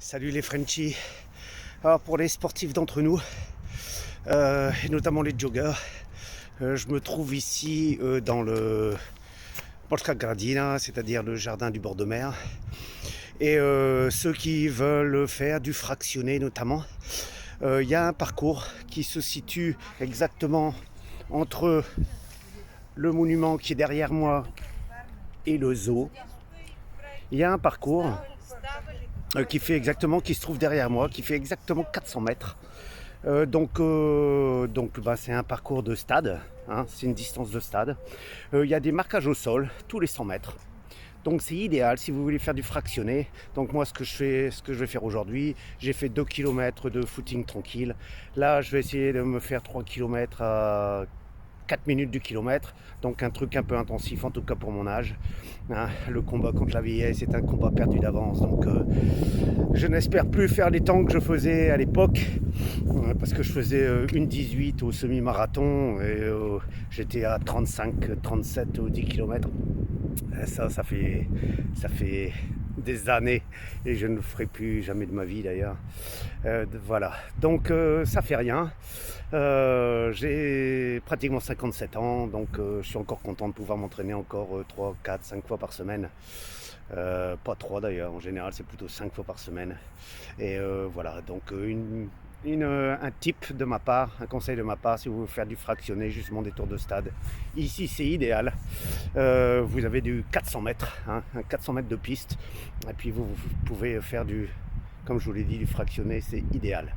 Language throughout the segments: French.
Salut les Frenchies. Alors pour les sportifs d'entre nous, et notamment les joggers, je me trouve ici dans le Polska Gradina, c'est-à-dire le jardin du bord de mer. Et ceux qui veulent faire du fractionné notamment, il y a un parcours qui se situe exactement entre le monument qui est derrière moi et le zoo. Il y a un parcours qui se trouve derrière moi, qui fait exactement 400 mètres. C'est un parcours de stade, hein, c'est une distance de stade. Il y a des marquages au sol tous les 100 mètres. Donc c'est idéal si vous voulez faire du fractionné. Donc moi ce que je vais faire aujourd'hui, j'ai fait 2 km de footing tranquille. Là je vais essayer de me faire 3 km à 4 minutes du kilomètre, donc un truc un peu intensif en tout cas pour mon âge. Hein, le combat contre la vieillesse est un combat perdu d'avance, donc je n'espère plus faire les temps que je faisais à l'époque, parce que je faisais une 18 au semi-marathon et j'étais à 35-37 au 10 km. Ça fait des années et je ne le ferai plus jamais de ma vie d'ailleurs. Voilà, donc ça fait rien. J'ai pratiquement 57 ans, donc je suis encore content de pouvoir m'entraîner encore 3, 4, 5 fois par semaine. Pas 3 d'ailleurs, en général c'est plutôt 5 fois par semaine. Et voilà, donc un tip de ma part, un conseil de ma part, si vous voulez faire du fractionné, justement des tours de stade, ici c'est idéal. Vous avez du 400 mètres, hein, un 400 mètres de piste, et puis vous pouvez faire comme je vous l'ai dit, du fractionné, c'est idéal.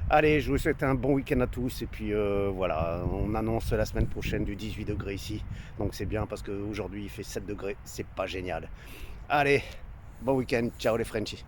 Allez, je vous souhaite un bon week-end à tous, et puis voilà, on annonce la semaine prochaine du 18 degrés ici, donc c'est bien parce qu'aujourd'hui il fait 7 degrés, c'est pas génial. Allez, bon week-end, ciao les Frenchies.